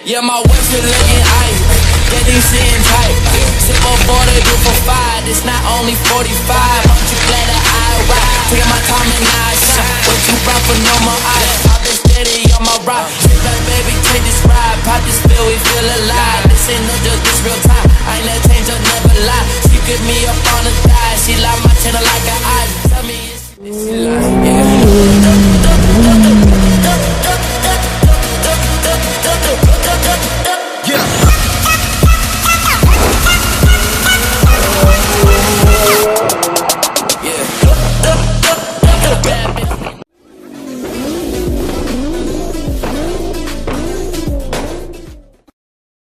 Yeah, my whip is looking ice. Getting sitting tight. Sip up 40, do for 5. It's not only 45. Aren't you glad that I ride? Taking my time and I shine. Way too brown for no more ice. I've been steady on my ride. Sit back, baby, take this ride. Pop this pill, we feel alive. This ain't no